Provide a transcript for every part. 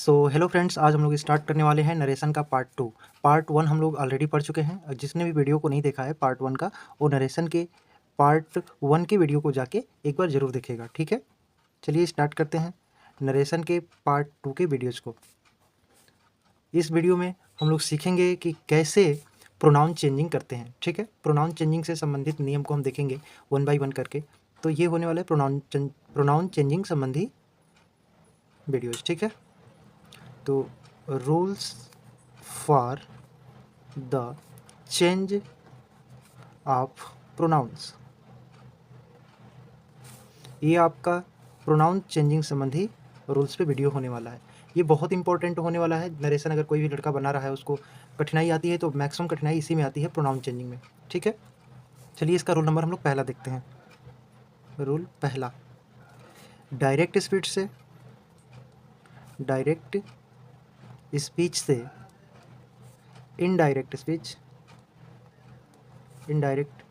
So hello friends, आज हम लोग स्टार्ट करने वाले हैं नरेशन का पार्ट 2। पार्ट 1 हम लोग ऑलरेडी पढ़ चुके हैं और जिसने भी वीडियो को नहीं देखा है पार्ट 1 का, वो नरेशन के पार्ट 1 के वीडियो को जाके एक बार ज़रूर देखेगा। ठीक है, चलिए स्टार्ट करते हैं नरेशन के पार्ट 2 के वीडियोज़ को। इस वीडियो में हम लोग सीखेंगे कि कैसे प्रोनाउन चेंजिंग करते हैं। ठीक है, प्रोनाउन चेंजिंग से संबंधित नियम को हम देखेंगे वन बाई वन करके। तो ये होने वाला है प्रोनाउन चेंजिंग संबंधी वीडियोज़। ठीक है, तो rules for the change of pronouns, ये आपका प्रोनाउन चेंजिंग संबंधी रूल्स पे वीडियो होने वाला है। ये बहुत इंपॉर्टेंट होने वाला है। नरेशन अगर कोई भी लड़का बना रहा है, उसको कठिनाई आती है तो मैक्सिमम कठिनाई इसी में आती है, प्रोनाउन चेंजिंग में। ठीक है, चलिए इसका रूल नंबर हम लोग पहला देखते हैं। रूल पहला, डायरेक्ट स्पीच से इनडायरेक्ट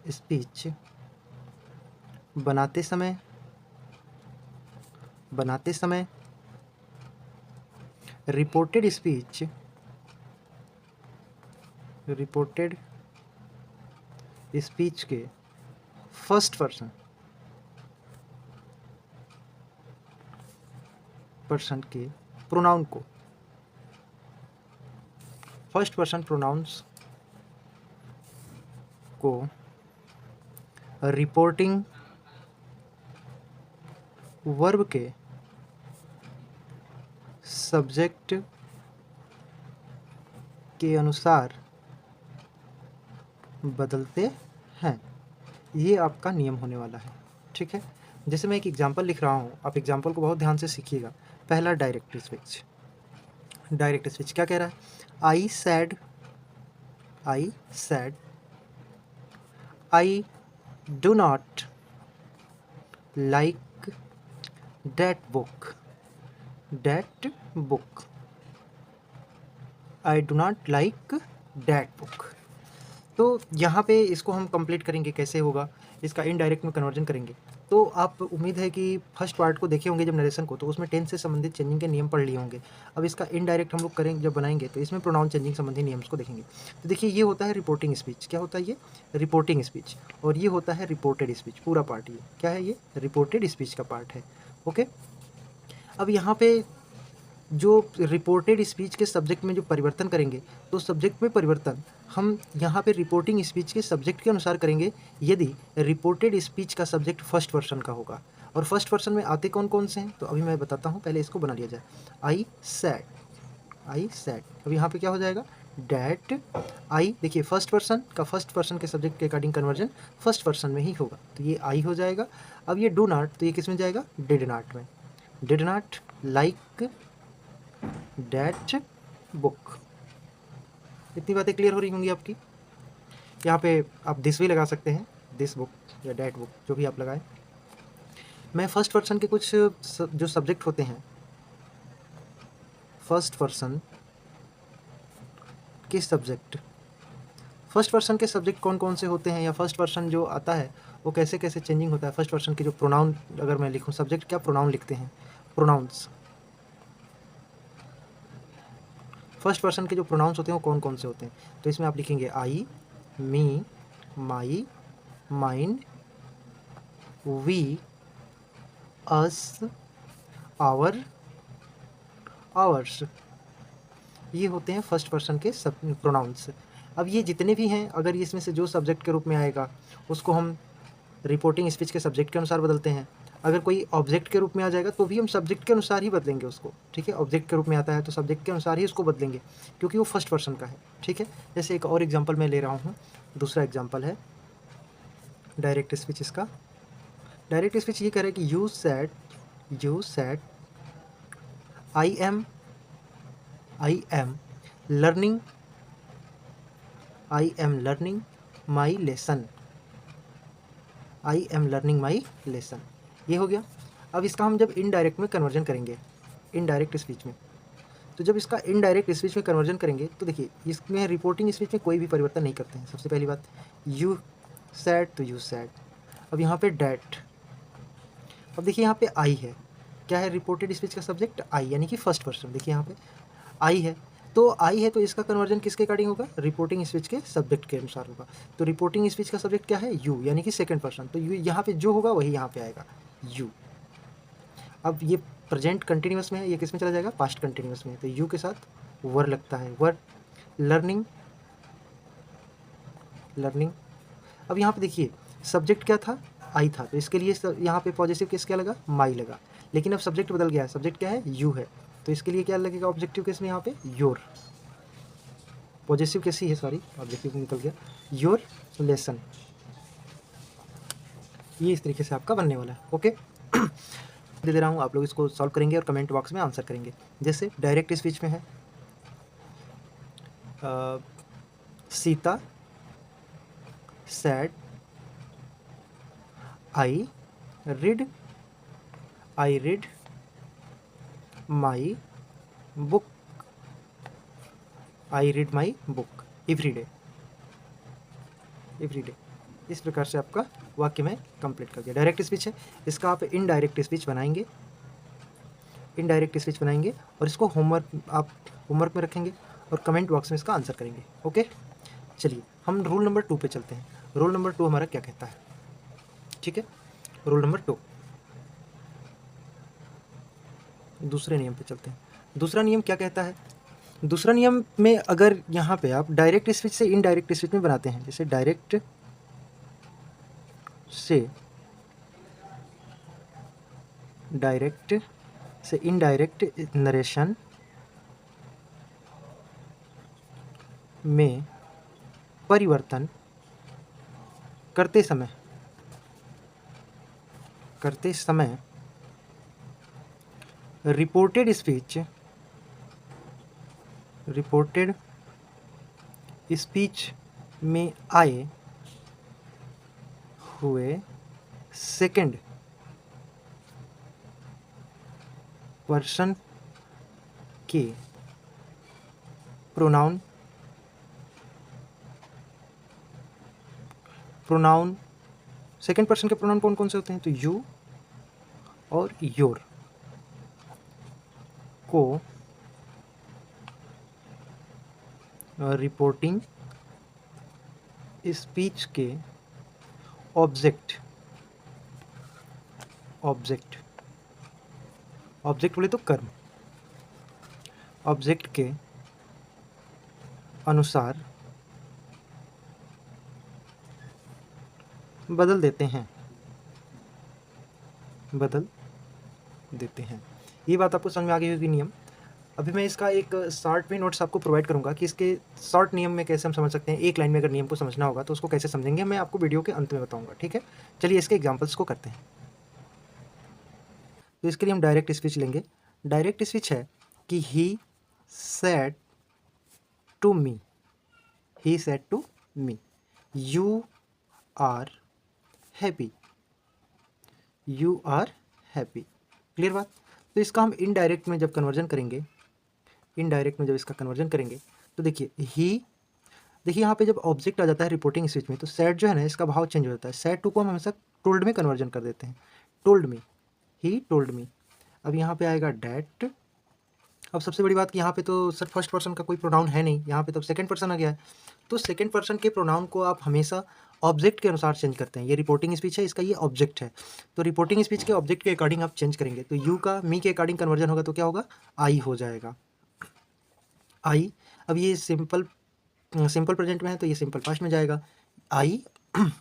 स्पीच बनाते समय रिपोर्टेड स्पीच के फर्स्ट पर्सन के प्रोनाउन को, फर्स्ट पर्सन प्रोनाउंस को रिपोर्टिंग वर्ब के सब्जेक्ट के अनुसार बदलते हैं। ये आपका नियम होने वाला है। ठीक है, जैसे मैं एक एग्जांपल लिख रहा हूँ, आप एग्जांपल को बहुत ध्यान से सीखिएगा। पहला डायरेक्ट स्पीच क्या कह रहा है? आई sad I do not like that book I do not like that book. तो यहाँ पे इसको हम कंप्लीट करेंगे। कैसे होगा इसका? इनडायरेक्ट में कन्वर्जन करेंगे। तो आप उम्मीद है कि फर्स्ट पार्ट को देखे होंगे जब नरेशन को, तो उसमें टेंस से संबंधित चेंजिंग के नियम पढ़ लिए होंगे। अब इसका इनडायरेक्ट हम लोग करेंगे, जब बनाएंगे तो इसमें प्रोनाउन चेंजिंग संबंधी नियम्स को देखेंगे। तो देखिए, ये होता है रिपोर्टिंग स्पीच। क्या होता है ये? Reporting speech. और ये होता है रिपोर्टेड स्पीच। पूरा पार्ट ये क्या है? ये रिपोर्टेड स्पीच का पार्ट है। ओके, अब यहाँ पे जो रिपोर्टेड स्पीच के सब्जेक्ट में जो परिवर्तन करेंगे, तो सब्जेक्ट में परिवर्तन हम यहाँ पे रिपोर्टिंग स्पीच के सब्जेक्ट के अनुसार करेंगे, यदि रिपोर्टेड स्पीच का सब्जेक्ट फर्स्ट पर्सन का होगा। और फर्स्ट पर्सन में आते कौन कौन से हैं, तो अभी मैं बताता हूँ। पहले इसको बना लिया जाए। I sad. अब यहाँ पे क्या हो जाएगा? डैट। आई, देखिए फर्स्ट पर्सन के सब्जेक्ट के अकॉर्डिंग कन्वर्जन फर्स्ट पर्सन में ही होगा, तो ये आई हो जाएगा। अब ये डू नॉट, तो ये किस में जाएगा? डिड नॉट में। Did not like that book. इतनी बातें क्लियर हो रही होंगी आपकी। यहाँ पे आप दिस भी लगा सकते हैं, दिस बुक या डैट बुक, जो भी आप लगाएं। मैं फर्स्ट पर्सन के कुछ जो सब्जेक्ट होते हैं, फर्स्ट पर्सन के सब्जेक्ट कौन कौन से होते हैं, या फर्स्ट पर्सन जो आता है वो कैसे कैसे चेंजिंग होता है। फर्स्ट पर्सन के जो प्रोनाउन, अगर मैं लिखूँ सब्जेक्ट क्या प्रोनाउन लिखते हैं, प्रोनाउंस। फर्स्ट पर्सन के जो प्रोनाउंस होते हैं वो कौन कौन से होते हैं, तो इसमें आप लिखेंगे I, me, my, mind, we, us, our, ours. ये होते हैं फर्स्ट पर्सन के सब प्रोनाउंस। अब ये जितने भी हैं, अगर इसमें से जो सब्जेक्ट के रूप में आएगा उसको हम रिपोर्टिंग स्पीच के सब्जेक्ट के अनुसार बदलते हैं। अगर कोई ऑब्जेक्ट के रूप में आ जाएगा तो भी हम सब्जेक्ट के अनुसार ही बदलेंगे उसको। ठीक है, ऑब्जेक्ट के रूप में आता है तो सब्जेक्ट के अनुसार ही उसको बदलेंगे, क्योंकि वो फर्स्ट पर्सन का है। ठीक है, जैसे एक और एग्जांपल मैं ले रहा हूँ। दूसरा एग्जांपल है डायरेक्ट स्पीच। इसका डायरेक्ट स्पीच ये कह रहा है कि you sad I am learning my lesson. ये हो गया। अब इसका हम जब इनडायरेक्ट में कन्वर्जन करेंगे, इनडायरेक्ट स्पीच में, तो जब इसका इनडायरेक्ट स्पीच में कन्वर्जन करेंगे तो देखिए, इसमें रिपोर्टिंग स्पीच में कोई भी परिवर्तन नहीं करते हैं। सबसे पहली बात, यू सैड तो यू सैड। अब यहाँ पे डैट। अब देखिए यहाँ पे आई है, क्या है रिपोर्टेड स्पीच का सब्जेक्ट? आई, यानी कि फर्स्ट पर्सन। देखिए यहाँ पे आई है, तो आई है तो इसका कन्वर्जन किसके अकॉर्डिंग होगा? रिपोर्टिंग स्पीच के सब्जेक्ट के अनुसार होगा। तो रिपोर्टिंग स्पीच का सब्जेक्ट क्या है? यू, यानी कि सेकंड पर्सन। तो यू यहाँ पे जो होगा वही यहाँ पे आएगा, यू। अब ये प्रेजेंट कंटिन्यूअस में है, ये किस में चला जाएगा? पास्ट कंटिन्यूअस में। तो यू के साथ वर लगता है, वर। Learning, learning. अब यहाँ पे देखिए सब्जेक्ट क्या था? आई था, तो इसके लिए यहाँ पे पॉजिटिव केस क्या लगा? माई लगा। लेकिन अब सब्जेक्ट बदल गया है, सब्जेक्ट क्या है? यू है, तो इसके लिए क्या लगेगा ऑब्जेक्टिव केस में? यहाँ पे योर। पॉजिटिव केस ही है, सॉरी ऑब्जेक्टिव निकल गया, योर लेसन। ये इस तरीके से आपका बनने वाला है। ओके दे रहा हूँ, आप लोग इसको सॉल्व करेंगे और कमेंट बॉक्स में आंसर करेंगे। जैसे डायरेक्ट स्पीच में है Sita sad I read my book, I read my book every day. इस प्रकार से आपका वाक्य में कंप्लीट कर दिया। डायरेक्ट स्पीच है, इसका आप इनडायरेक्ट स्पीच बनाएंगे, और इसको आप होमवर्क में रखेंगे और कमेंट बॉक्स में इसका आंसर करेंगे। ओके चलिए हम रूल नंबर 2 पे चलते हैं। रूल नंबर 2 हमारा क्या कहता है? ठीक है, रूल नंबर 2, दूसरे नियम पे चलते हैं। दूसरा नियम क्या कहता है? दूसरा नियम में अगर यहाँ पे आप डायरेक्ट स्पीच से इनडायरेक्ट स्पीच में बनाते हैं, जैसे डायरेक्ट से इनडायरेक्ट नरेशन में परिवर्तन करते समय रिपोर्टेड स्पीच में आए हुए सेकंड पर्सन के प्रोनाउन सेकंड पर्सन के प्रोनाउन कौन कौन से होते हैं? तो यू और योर को रिपोर्टिंग स्पीच के ऑब्जेक्ट बोले तो कर्म, ऑब्जेक्ट के अनुसार बदल देते हैं। ये बात आपको समझ में आ गई होगी नियम। अभी मैं इसका एक शॉर्ट में नोट्स आपको प्रोवाइड करूंगा कि इसके शॉर्ट नियम में कैसे हम समझ सकते हैं। एक लाइन में अगर नियम को समझना होगा तो उसको कैसे समझेंगे, मैं आपको वीडियो के अंत में बताऊंगा। ठीक है, चलिए इसके एग्जांपल्स को करते हैं। तो इसके लिए हम डायरेक्ट स्पीच लेंगे। डायरेक्ट स्पीच है कि he said to me you are happy. Clear बात? तो इसका हम इनडायरेक्ट में जब कन्वर्जन करेंगे, तो देखिए देखिए यहाँ पे जब ऑब्जेक्ट आ जाता है रिपोर्टिंग स्पीच में, तो सैड जो है ना, इसका भाव चेंज हो जाता है। सैड टू को हम हमेशा टोल्ड में कन्वर्जन कर देते हैं। Told me, he told me. अब यहाँ पे आएगा डैट। अब सबसे बड़ी बात कि यहाँ पे तो सर फर्स्ट पर्सन का कोई प्रोनाउन है नहीं, यहाँ पे तो सेकंड पर्सन आ गया है। तो सेकंड पर्सन के प्रोनाउन को आप हमेशा ऑब्जेक्ट के अनुसार चेंज करते हैं। ये रिपोर्टिंग स्पीच है, इसका ये ऑब्जेक्ट है, तो रिपोर्टिंग स्पीच के ऑब्जेक्ट के अकॉर्डिंग आप चेंज करेंगे। तो यू का मी के अकॉर्डिंग कन्वर्जन होगा तो क्या होगा? आई हो जाएगा, आई। अब ये सिंपल प्रेजेंट में है तो ये सिंपल पास्ट में जाएगा। आई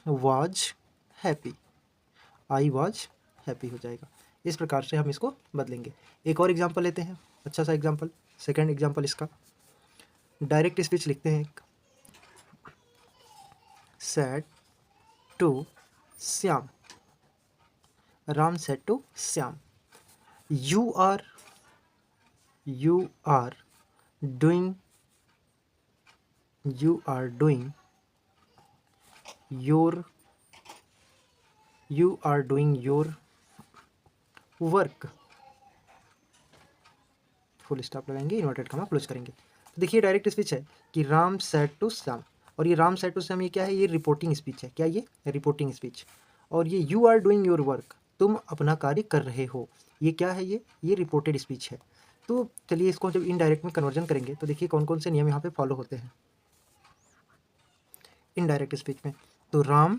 वॉज हैप्पी हो जाएगा। इस प्रकार से हम इसको बदलेंगे। एक और एग्जांपल लेते हैं, अच्छा सा एग्जांपल, सेकंड एग्जांपल इसका। डायरेक्ट स्पीच लिखते हैं, said to Shyam, Ram said to Shyam, you are doing your work. Full stop लगाएंगे, इन्वर्टेड कॉमा क्लोज करेंगे। तो देखिए डायरेक्ट स्पीच है कि राम सेड टू श्याम, और ये राम सेड टू श्याम ये क्या है? ये रिपोर्टिंग स्पीच है। क्या ये? Reporting speech. और ये you are doing your work, तुम अपना कार्य कर रहे हो। ये क्या है, ये रिपोर्टेड स्पीच है। तो चलिए इसको जब इनडायरेक्ट में कन्वर्जन करेंगे तो देखिए कौन कौन से नियम यहाँ पे फॉलो होते हैं इनडायरेक्ट स्पीच में। तो राम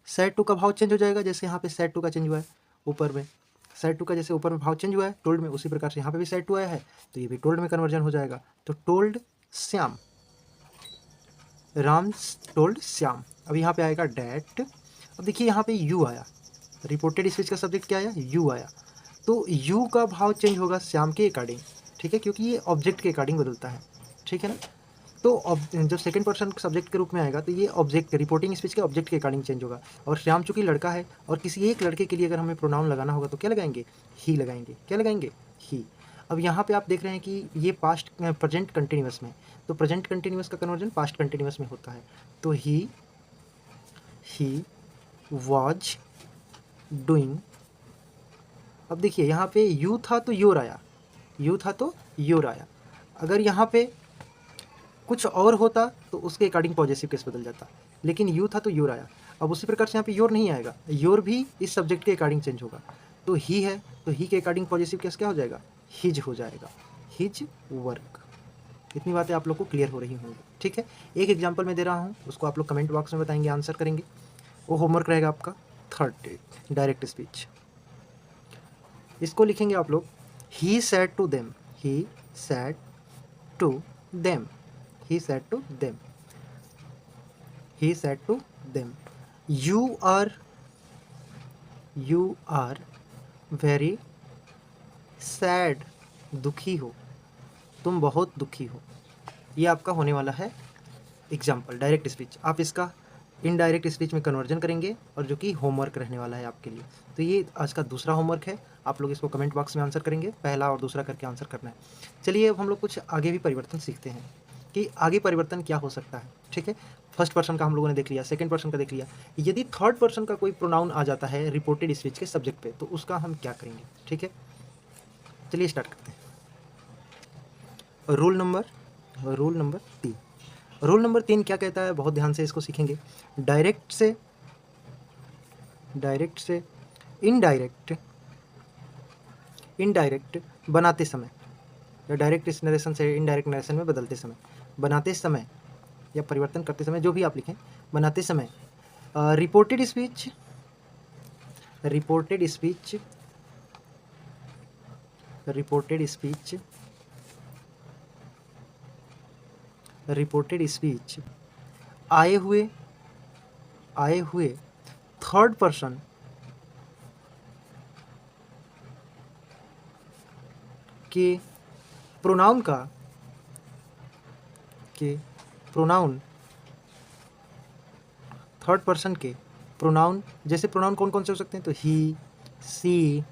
सेड टू का भाव चेंज हो जाएगा, जैसे यहाँ पे सेड टू का चेंज हुआ है ऊपर में, सेड टू का जैसे ऊपर में भाव चेंज हुआ है टोल्ड में, उसी प्रकार से यहाँ पे भी सेड टू आया है तो ये भी टोल्ड में कन्वर्जन हो जाएगा। तो टोल्ड श्याम, राम टोल्ड श्याम। अब यहाँ पे आएगा डैट। अब देखिए यहाँ पे यू आया, रिपोर्टेड स्पीच का सब्जेक्ट क्या आया, यू आया। तो यू का भाव चेंज होगा श्याम के अकॉर्डिंग, ठीक है, क्योंकि ये ऑब्जेक्ट के अकॉर्डिंग बदलता है, ठीक है ना। तो जब सेकंड पर्सन सब्जेक्ट के रूप में आएगा तो ये ऑब्जेक्ट रिपोर्टिंग स्पीच के ऑब्जेक्ट के अकॉर्डिंग चेंज होगा। और श्याम चूंकि लड़का है और किसी एक लड़के के लिए अगर हमें प्रोनाउन लगाना होगा तो क्या लगाएंगे, ही लगाएंगे। क्या लगाएंगे, ही। अब यहाँ पे आप देख रहे हैं कि ये पास्ट प्रेजेंट कंटिन्यूअस में, तो प्रेजेंट कंटिन्यूअस का कन्वर्जन पास्ट कंटिन्यूअस में होता है। तो ही वॉज डूइंग। अब देखिए यहाँ पे यू था तो योर आया, यू था तो योर आया। अगर यहाँ पे कुछ और होता तो उसके अकॉर्डिंग पॉजिटिव केस बदल जाता, लेकिन यू था तो योर आया। अब उसी प्रकार से यहाँ पे योर नहीं आएगा, योर भी इस सब्जेक्ट के अकॉर्डिंग चेंज होगा। तो ही है तो ही के अकॉर्डिंग पॉजिटिव केस क्या हो जाएगा, हिज हो जाएगा, हिज वर्क। इतनी बातें आप लोग को क्लियर हो रही होंगी, ठीक है। एक एग्जाम्पल मैं दे रहा हूँ, उसको आप लोग कमेंट बॉक्स में बताएंगे, आंसर करेंगे। वो होमवर्क रहेगा आपका थर्ड डायरेक्ट स्पीच। इसको लिखेंगे आप लोग, he said to them, he said to them, he said to them, he said to them, you are very sad, दुखी हो, तुम बहुत दुखी हो। ये आपका होने वाला है एग्जाम्पल डायरेक्ट स्पीच। आप इसका इनडायरेक्ट स्पीच में कन्वर्जन करेंगे और जो कि होमवर्क रहने वाला है आपके लिए। तो ये आज का दूसरा होमवर्क है, आप लोग इसको कमेंट बॉक्स में आंसर करेंगे, पहला और दूसरा करके आंसर करना है। चलिए अब हम लोग कुछ आगे भी परिवर्तन सीखते हैं कि आगे परिवर्तन क्या हो सकता है, ठीक है। फर्स्ट पर्सन का हम लोगों ने देख लिया, सेकंड पर्सन का देख लिया। यदि थर्ड पर्सन का कोई प्रोनाउन आ जाता है रिपोर्टेड स्पीच के सब्जेक्ट पे तो उसका हम क्या करेंगे, ठीक है। चलिए स्टार्ट करते हैं। Rule number 3। रूल नंबर 3 क्या कहता है, बहुत ध्यान से इसको सीखेंगे। डायरेक्ट से इनडायरेक्ट बनाते समय, या डायरेक्ट नरेशन से इनडायरेक्ट नरेशन में बदलते समय, बनाते समय या परिवर्तन करते समय, जो भी आप लिखें, बनाते समय रिपोर्टेड स्पीच आए हुए थर्ड पर्सन के प्रोनाउन थर्ड पर्सन के प्रोनाउन, जैसे प्रोनाउन कौन कौन से हो सकते हैं, तो he, she,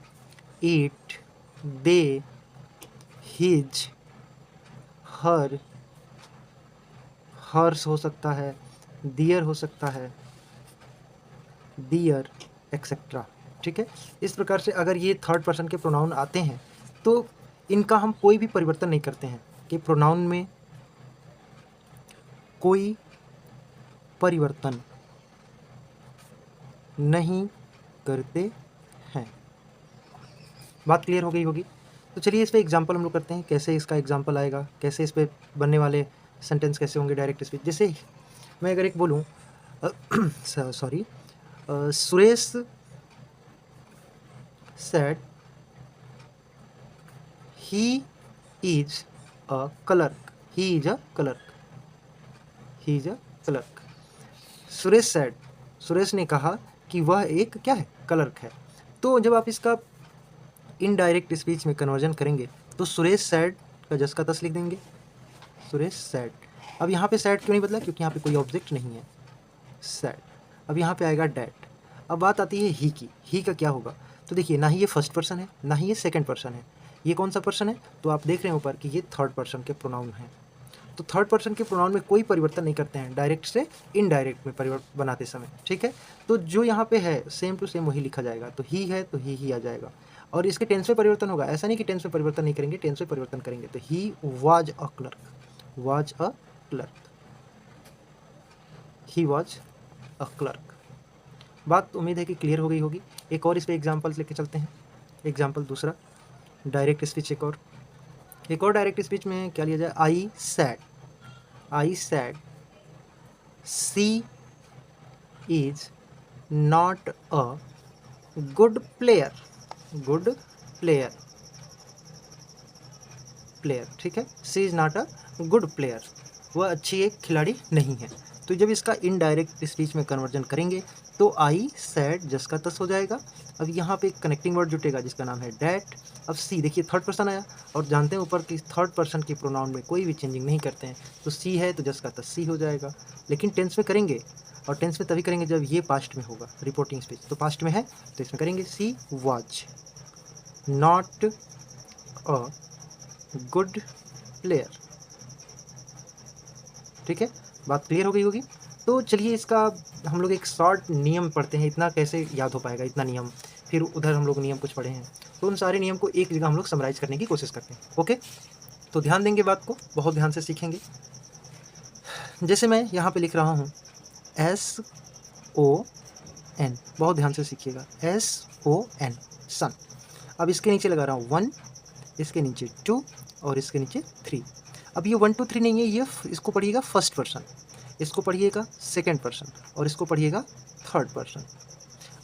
it, they, his, her, hers हो सकता है, दियर हो सकता है, दियर, एक्सेट्रा, ठीक है। इस प्रकार से अगर ये थर्ड पर्सन के प्रोनाउन आते हैं तो इनका हम कोई भी परिवर्तन नहीं करते हैं, कि प्रोनाउन में कोई परिवर्तन नहीं करते हैं। बात क्लियर हो गई होगी। तो चलिए इस पे एग्जांपल हम लोग करते हैं, कैसे इसका एग्जांपल आएगा, कैसे इस पे बनने वाले सेंटेंस कैसे होंगे डायरेक्ट स्पीच। जैसे मैं अगर एक बोलूँ sorry, Suresh said he is a clerk, he is a clerk. Suresh ने कहा कि वह एक क्या है, क्लर्क है। तो जब आप इसका इनडायरेक्ट स्पीच में कन्वर्जन करेंगे तो सुरेश सैड का जस का तस लिख देंगे, सुरेश सैड। अब यहाँ पे सैड क्यों नहीं बदला, क्योंकि यहाँ पे कोई ऑब्जेक्ट नहीं है, सैड। अब यहाँ पे आएगा डैट। अब बात आती है ही की, ही का क्या होगा, तो देखिए ना ही ये फर्स्ट पर्सन है ना ही ये सेकंड पर्सन है, ये कौन सा पर्सन है, तो आप देख रहे हैं ऊपर कि ये थर्ड पर्सन के प्रोनाउन हैं। तो थर्ड पर्सन के प्रोनाउन में कोई परिवर्तन नहीं करते हैं डायरेक्ट से इनडायरेक्ट में परिवर्तन बनाते समय, ठीक है। तो जो यहाँ पे है सेम टू सेम वही लिखा जाएगा, तो ही है तो ही आ जाएगा। और इसके टेंस में परिवर्तन होगा, ऐसा नहीं कि टेंस में परिवर्तन नहीं करेंगे, टेंस में परिवर्तन करेंगे। तो he was a clerk, he was a clerk. बात उम्मीद है कि क्लियर हो गई होगी। एक और इस पे एग्जाम्पल्स लेके चलते हैं। एग्जाम्पल दूसरा, डायरेक्ट स्पीच एक और डायरेक्ट स्पीच में क्या लिया जाए, I said she is not a good player, ठीक है, she is not a good player, वह अच्छी एक खिलाड़ी नहीं है। तो जब इसका इनडायरेक्ट स्पीच में कन्वर्जन करेंगे तो आई सैड जस का तस हो जाएगा। अब यहाँ पे कनेक्टिंग वर्ड जुटेगा जिसका नाम है डैट। अब सी देखिए थर्ड पर्सन आया, और जानते हैं ऊपर कि थर्ड पर्सन की प्रोनाउन में कोई भी चेंजिंग नहीं करते हैं, तो सी है तो जस का तस सी हो जाएगा। लेकिन टेंस में करेंगे, और टेंस में तभी करेंगे जब ये पास्ट में होगा, रिपोर्टिंग स्पीच तो पास्ट में है, तो इसमें करेंगे she was not a good player. ठीक है, बात क्लियर हो गई होगी। तो चलिए इसका हम लोग एक शॉर्ट नियम पढ़ते हैं, इतना कैसे याद हो पाएगा इतना नियम, फिर उधर हम लोग नियम कुछ पढ़े हैं, तो उन सारे नियम को एक जगह हम लोग समराइज करने की कोशिश करते हैं। ओके, तो ध्यान देंगे बात को, बहुत ध्यान से सीखेंगे। जैसे मैं यहाँ पे लिख रहा हूँ SON, बहुत ध्यान से सीखिएगा, SON सन। अब इसके नीचे लगा रहा हूँ 1, इसके नीचे 2 और इसके नीचे 3। अब ये 1 2 3 नहीं है, ये इसको पढ़िएगा फर्स्ट पर्सन, इसको पढ़िएगा सेकंड पर्सन, और इसको पढ़िएगा थर्ड पर्सन।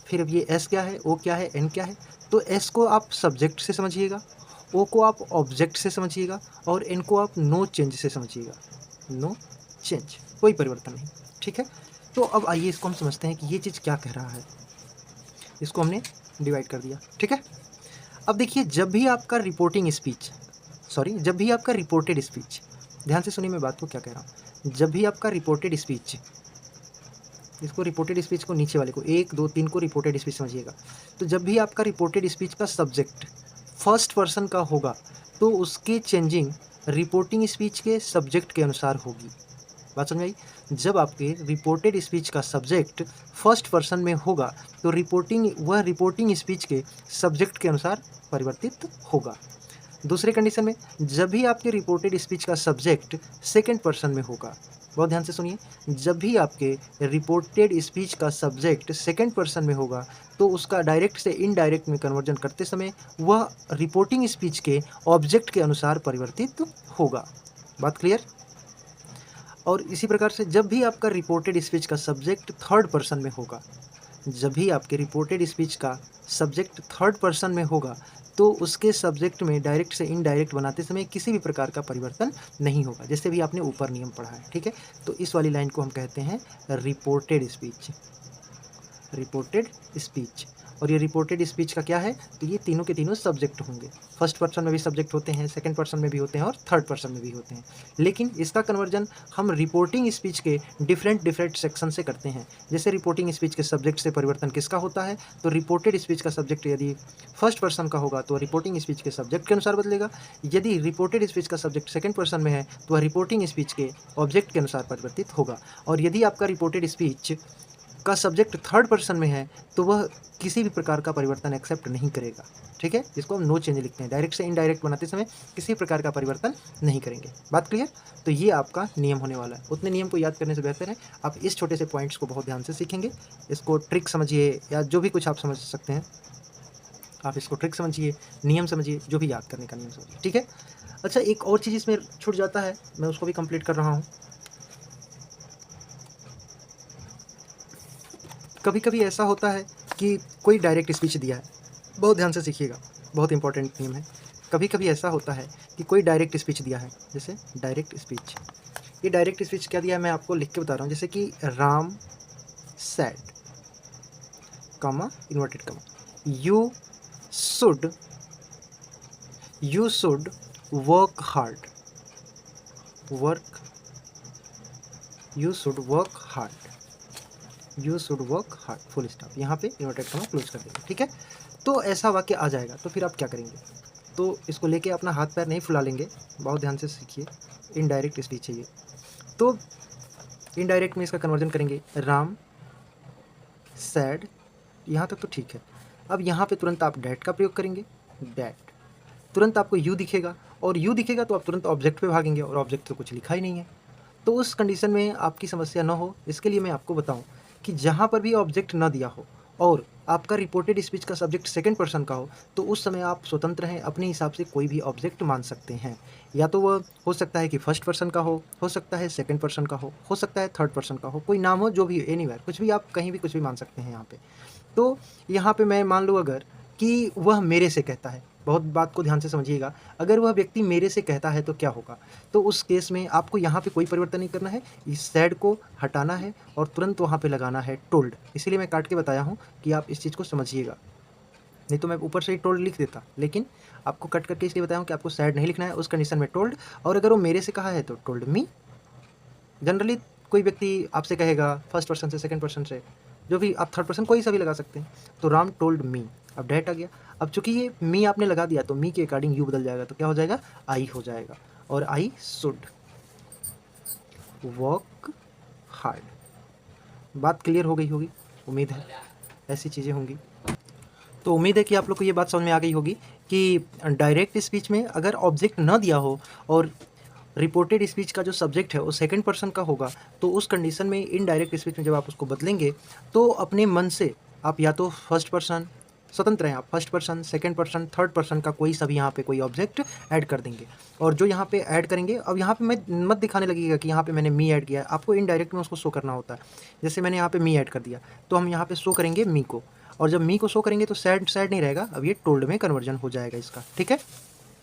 फिर अब ये एस क्या है, ओ क्या है, एन क्या है, तो एस को आप सब्जेक्ट से समझिएगा, ओ को आप ऑब्जेक्ट से समझिएगा, और एन को आप नो चेंज से समझिएगा, नो चेंज, कोई परिवर्तन नहीं। ठीक है, तो अब आइए इसको हम समझते हैं कि ये चीज़ क्या कह रहा है। इसको हमने डिवाइड कर दिया। ठीक है, अब देखिए जब भी आपका रिपोर्टिंग स्पीच, जब भी आपका रिपोर्टेड स्पीच, ध्यान से सुनिए मैं बात को क्या कह रहा हूँ, जब भी आपका रिपोर्टेड स्पीच, इसको रिपोर्टेड स्पीच को नीचे वाले को 1 2 3 को रिपोर्टेड स्पीच समझिएगा, तो जब भी आपका रिपोर्टेड स्पीच का सब्जेक्ट फर्स्ट पर्सन का होगा तो उसकी चेंजिंग रिपोर्टिंग स्पीच के सब्जेक्ट के अनुसार होगी। बात समझ आई, जब आपके रिपोर्टेड स्पीच का सब्जेक्ट फर्स्ट पर्सन में होगा तो रिपोर्टिंग स्पीच के सब्जेक्ट के अनुसार परिवर्तित होगा। दूसरे कंडीशन में जब भी आपके रिपोर्टेड स्पीच का सब्जेक्ट सेकंड पर्सन में होगा, बहुत ध्यान से सुनिए, जब भी आपके रिपोर्टेड स्पीच का सब्जेक्ट सेकंड पर्सन में होगा तो उसका डायरेक्ट से इनडायरेक्ट में कन्वर्जन करते समय वह रिपोर्टिंग स्पीच के ऑब्जेक्ट के अनुसार परिवर्तित होगा। बात क्लियर। और इसी प्रकार से जब भी आपका रिपोर्टेड स्पीच का सब्जेक्ट थर्ड पर्सन में होगा, जब भी आपके रिपोर्टेड स्पीच का सब्जेक्ट थर्ड पर्सन में होगा तो उसके सब्जेक्ट में डायरेक्ट से इनडायरेक्ट बनाते समय किसी भी प्रकार का परिवर्तन नहीं होगा, जैसे भी आपने ऊपर नियम पढ़ा है। ठीक है, तो इस वाली लाइन को हम कहते हैं रिपोर्टेड स्पीच। और ये रिपोर्टेड स्पीच का क्या है, तो ये तीनों के तीनों सब्जेक्ट होंगे, फर्स्ट पर्सन में भी सब्जेक्ट होते हैं, सेकंड पर्सन में भी होते हैं और थर्ड पर्सन में भी होते हैं। लेकिन इसका कन्वर्जन हम रिपोर्टिंग स्पीच के डिफरेंट सेक्शन से करते हैं। जैसे रिपोर्टिंग स्पीच के सब्जेक्ट से परिवर्तन किसका होता है, तो रिपोर्टेड स्पीच का सब्जेक्ट यदि फर्स्ट पर्सन का होगा तो रिपोर्टिंग स्पीच के सब्जेक्ट के अनुसार बदलेगा, यदि रिपोर्टेड स्पीच का सब्जेक्ट सेकंड पर्सन में है तो वह रिपोर्टिंग स्पीच के ऑब्जेक्ट के अनुसार परिवर्तित होगा। और यदि आपका रिपोर्टेड स्पीच का सब्जेक्ट थर्ड पर्सन में है तो वह किसी भी प्रकार का परिवर्तन एक्सेप्ट नहीं करेगा। ठीक है, जिसको हम नो चेंज लिखते हैं, डायरेक्ट से इनडायरेक्ट बनाते समय किसी प्रकार का परिवर्तन नहीं करेंगे। बात क्लियर। तो ये आपका नियम होने वाला है, उतने नियम को याद करने से बेहतर है आप इस छोटे से पॉइंट्स को बहुत ध्यान से सीखेंगे। इसको ट्रिक समझिए या जो भी कुछ आप समझ सकते हैं, आप इसको ट्रिक समझिए, नियम समझिए, जो भी याद करने का नियम समझिए। ठीक है, अच्छा एक और चीज़ इसमें छूट जाता है, मैं उसको भी कंप्लीट कर रहा हूँ। कभी कभी ऐसा होता है कि कोई डायरेक्ट स्पीच दिया है, बहुत ध्यान से सीखिएगा, बहुत इंपॉर्टेंट नियम है। कभी कभी ऐसा होता है कि कोई डायरेक्ट स्पीच दिया है, जैसे डायरेक्ट स्पीच, ये डायरेक्ट स्पीच क्या दिया है मैं आपको लिख के बता रहा हूँ, जैसे कि राम सैड कमा इन्वर्टेड कमा you should work hard, you should work hard full stop, यहाँ पे इन्वर्टेड कमा क्लोज कर देंगे। ठीक है, तो ऐसा वाक्य आ जाएगा तो फिर आप क्या करेंगे, तो इसको लेके अपना हाथ पैर नहीं फुला लेंगे, बहुत ध्यान से सीखिए, इनडायरेक्ट स्पीच है ये। तो इनडायरेक्ट में इसका कन्वर्जन करेंगे राम सैड, यहाँ तक तो ठीक है। अब यहाँ पे तुरंत आप डैट का प्रयोग करेंगे, डैट, तुरंत आपको यू दिखेगा, और यू दिखेगा तो आप तुरंत ऑब्जेक्ट पे भागेंगे, और ऑब्जेक्ट तो कुछ लिखा ही नहीं है। तो उस कंडीशन में आपकी समस्या ना हो इसके लिए मैं आपको बताऊं कि जहाँ पर भी ऑब्जेक्ट ना दिया हो और आपका रिपोर्टेड स्पीच का सब्जेक्ट सेकंड पर्सन का हो, तो उस समय आप स्वतंत्र हैं, अपने हिसाब से कोई भी ऑब्जेक्ट मान सकते हैं। या तो वह हो सकता है कि फर्स्ट पर्सन का हो सकता है सेकंड पर्सन का हो सकता है थर्ड पर्सन का हो, कोई नाम हो, जो भी एनीवेयर, कुछ भी, आप कहीं भी कुछ भी मान सकते हैं यहाँ पे। तो यहाँ पे मैं मान लूँ अगर कि वह मेरे से कहता है, बहुत बात को ध्यान से समझिएगा, अगर वह व्यक्ति मेरे से कहता है तो क्या होगा? तो उस केस में आपको यहाँ पे कोई परिवर्तन नहीं करना है, इस सैड को हटाना है और तुरंत वहाँ पे लगाना है टोल्ड। इसीलिए मैं काट के बताया हूँ कि आप इस चीज़ को समझिएगा, नहीं तो मैं ऊपर से ही टोल्ड लिख देता, लेकिन आपको कट करके इसलिए बताया हूँ कि आपको सैड नहीं लिखना है, उस कंडीशन में टोल्ड। और अगर वो मेरे से कहा है तो टोल्ड मी। जनरली कोई व्यक्ति आपसे कहेगा फर्स्ट पर्सन से, सेकंड पर्सन से, जो भी, आप थर्ड पर्सन कोई सा भी लगा सकते हैं। तो राम टोल्ड मी, अब डैट आ गया। अब चूंकि ये मी आपने लगा दिया तो मी के अकॉर्डिंग यू बदल जाएगा, तो क्या हो जाएगा? आई हो जाएगा। और आई शुड वर्क हार्ड। बात क्लियर हो गई होगी, उम्मीद है ऐसी चीज़ें होंगी। तो उम्मीद है कि आप लोग को ये बात समझ में आ गई होगी कि डायरेक्ट स्पीच में अगर ऑब्जेक्ट न दिया हो और रिपोर्टेड स्पीच का जो सब्जेक्ट है वो सेकंड पर्सन का होगा, तो उस कंडीशन में इनडायरेक्ट स्पीच में जब आप उसको बदलेंगे तो अपने मन से आप या तो फर्स्ट पर्सन, स्वतंत्र हैं आप, first person, second person, third person का कोई सा भी यहाँ पे कोई ऑब्जेक्ट ऐड कर देंगे। और जो यहाँ पे ऐड करेंगे, अब यहाँ पे मैं मत दिखाने लगेगा कि यहाँ पे मैंने मी ऐड किया है, आपको इनडायरेक्ट में उसको शो करना होता है। जैसे मैंने यहाँ पे मी ऐड कर दिया, तो हम यहाँ पे शो करेंगे मी को, और जब मी को शो करेंगे तो सैड सैड नहीं रहेगा, अब ये टोल्ड में कन्वर्जन हो जाएगा इसका, ठीक है।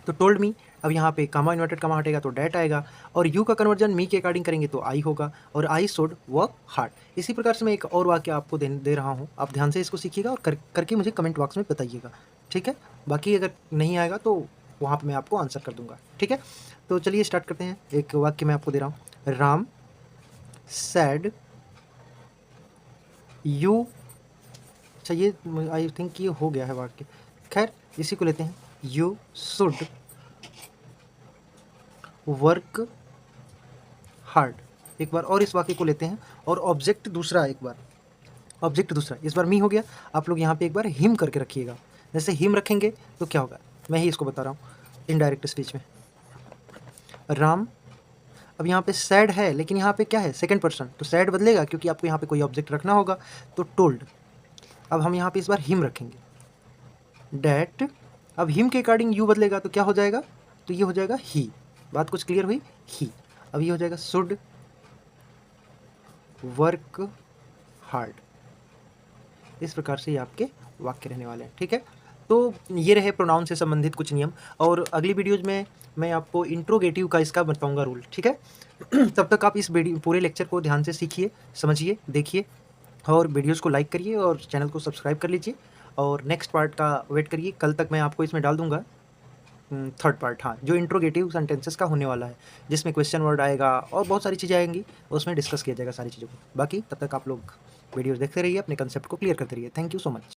तो टोल्ड मी, अब यहाँ पे कामा इन्वर्टेड कामा हटेगा तो डैट आएगा, और यू का कन्वर्जन मी के अकॉर्डिंग करेंगे तो आई होगा, और आई शुड वर्क हार्ड। इसी प्रकार से मैं एक और वाक्य आपको दे रहा हूँ, आप ध्यान से इसको सीखिएगा और करके मुझे कमेंट बॉक्स में बताइएगा, ठीक है। बाकी अगर नहीं आएगा तो वहाँ पर मैं आपको आंसर कर दूंगा, ठीक है। तो चलिए स्टार्ट करते हैं। एक वाक्य मैं आपको दे रहा हूँ, राम सैड यू, अच्छा ये आई थिंक ये हो गया है वाक्य, खैर इसी को लेते हैं। You should work hard. एक बार और इस वाक्य को लेते हैं, और ऑब्जेक्ट दूसरा, एक बार ऑब्जेक्ट दूसरा, इस बार मी हो गया, आप लोग यहाँ पे एक बार हिम करके रखिएगा। जैसे हिम रखेंगे तो क्या होगा, मैं ही इसको बता रहा हूँ इनडायरेक्ट स्पीच में। राम, अब यहाँ पे सैड है लेकिन यहाँ पे क्या है, सेकंड पर्सन, तो सैड बदलेगा क्योंकि आपको यहाँ पे कोई ऑब्जेक्ट रखना होगा, तो टोल्ड। अब हम यहाँ पे इस बार हिम रखेंगे, डैट, अब हिम के अकॉर्डिंग यू बदलेगा तो क्या हो जाएगा, तो ये हो जाएगा ही। बात कुछ क्लियर हुई, ही। अब ये हो जाएगा शुड वर्क हार्ड। इस प्रकार से ये आपके वाक्य रहने वाले हैं, ठीक है। तो ये रहे प्रोनाउन से संबंधित कुछ नियम, और अगली वीडियोज में मैं आपको इंट्रोगेटिव का इसका बताऊंगा रूल, ठीक है। तब तक आप इस पूरे लेक्चर को ध्यान से सीखिए, समझिए, देखिए, और वीडियोज़ को लाइक करिए और चैनल को सब्सक्राइब कर लीजिए, और नेक्स्ट पार्ट का वेट करिए, कल तक मैं आपको इसमें डाल दूंगा थर्ड पार्ट, हाँ, जो इंट्रोगेटिव सेंटेंसेस का होने वाला है, जिसमें क्वेश्चन वर्ड आएगा और बहुत सारी चीज़ें आएंगी, उसमें डिस्कस किया जाएगा सारी चीज़ों को। बाकी तब तक आप लोग वीडियोज़ देखते रहिए, अपने कंसेप्ट को क्लियर करते रहिए। Thank you so much.